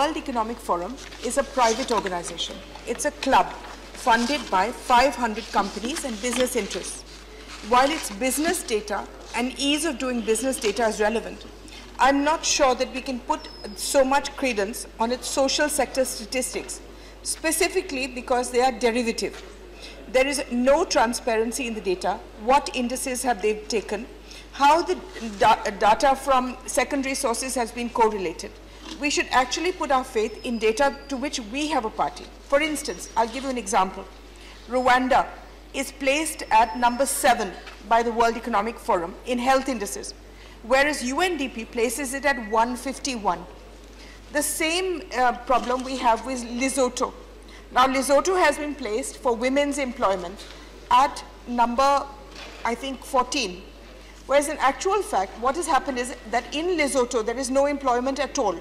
World Economic Forum is a private organization. It's a club funded by 500 companies and business interests. While its business data and ease of doing business data is relevant, I'm not sure that we can put so much credence on its social sector statistics, specifically because they are derivative. There is no transparency in the data. What indices have they taken? How the data from secondary sources has been correlated. We should actually put our faith in data to which we have a party. For instance, I'll give you an example. Rwanda is placed at number 7 by the World Economic Forum in health indices, whereas UNDP places it at 151. The same problem we have with Lesotho. Now, Lesotho has been placed for women's employment at number, I think, 14. Whereas in actual fact, what has happened is that in Lesotho, there is no employment at all.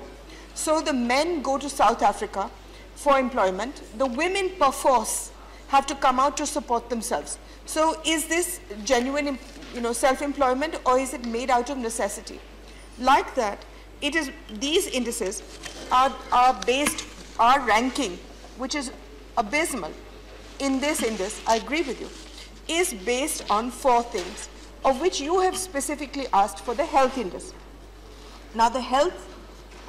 So the men go to South Africa for employment. The women, per force, have to come out to support themselves. So is this genuine, self-employment, or is it made out of necessity? Like that, it is, these indices are based, our ranking, which is abysmal in this index, I agree with you, is based on 4 things, of which you have specifically asked for the health index. Now the health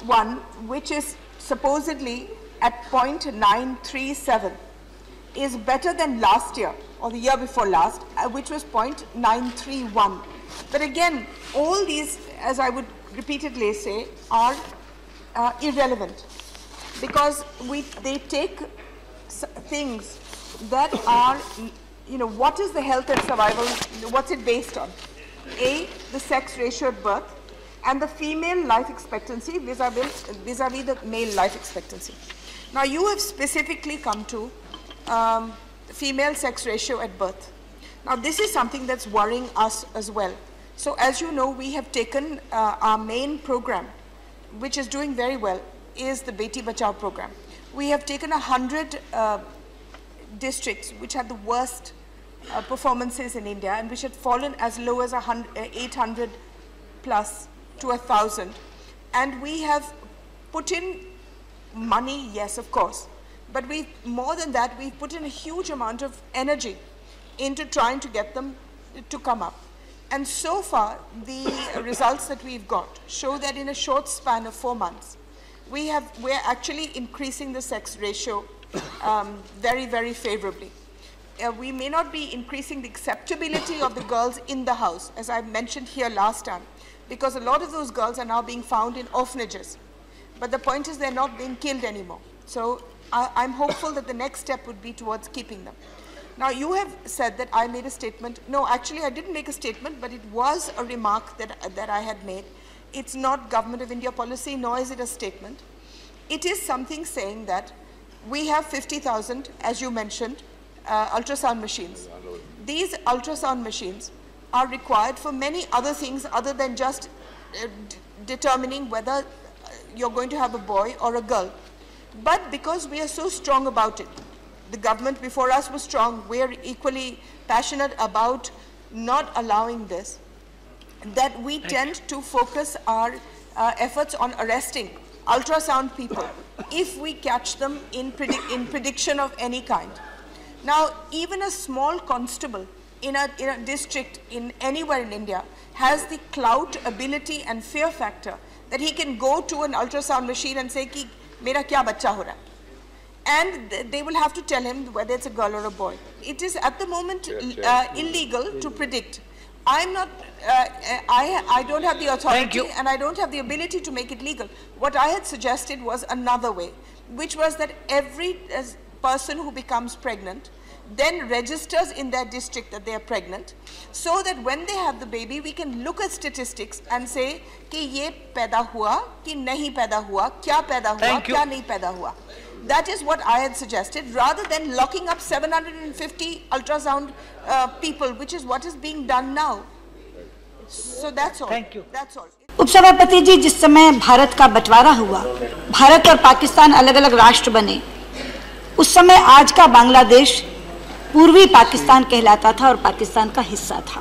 one, which is supposedly at 0.937, is better than last year, or the year before last, which was 0.931. But again, all these, as I would repeatedly say, are irrelevant, because they take things that are, what is the health and survival, what's it based on? A, the sex ratio at birth, and the female life expectancy vis-a-vis the male life expectancy. Now, you have specifically come to female sex ratio at birth. Now, this is something that's worrying us as well. So, as you know, we have taken our main program, which is doing very well, is the Beti Bachao program. We have taken 100 districts which had the worst performances in India, and which had fallen as low as 800 plus to 1,000. And we have put in money, yes, of course, but more than that, we've put in a huge amount of energy into trying to get them to come up. And so far, the results that we've got show that in a short span of 4 months, we're actually increasing the sex ratio very, very favorably. We may not be increasing the acceptability of the girls in the house, as I mentioned here last time, because a lot of those girls are now being found in orphanages. But the point is they're not being killed anymore. So I'm hopeful that the next step would be towards keeping them. Now, you have said that I made a statement. No, actually, I didn't make a statement, but it was a remark that I had made. It's not Government of India policy, nor is it a statement. It is something saying that we have 50,000, as you mentioned, ultrasound machines. These ultrasound machines are required for many other things other than just determining whether you're going to have a boy or a girl. But because we are so strong about it, the government before us was strong, we are equally passionate about not allowing this, that we tend to focus our efforts on arresting ultrasound people if we catch them in prediction of any kind. Now, even a small constable in a district anywhere in India has the clout, ability and fear factor that he can go to an ultrasound machine and say, ki, mera kya bacha ho raha hai? And they will have to tell him whether it's a girl or a boy. It is at the moment illegal to predict. I'm not, I don't have the authority and I don't have the ability to make it legal. What I had suggested was another way, which was that every person who becomes pregnant then registers in their district that they are pregnant, so that when they have the baby, we can look at statistics and say कि ये पैदा हुआ कि नहीं पैदा हुआ, क्या पैदा हुआ, क्या नहीं पैदा हुआ. That is what I had suggested, rather than locking up 750 ultrasound people, which is what is being done now. So that's all. Thank you. That's all. उपसभापति जी, जिस समय भारत का बंटवारा हुआ, भारत और पाकिस्तान अलग-अलग राष्ट्र बने, उस समय आज का बांग्लादेश पूर्वी पाकिस्तान कहलाता था और पाकिस्तान का हिस्सा था.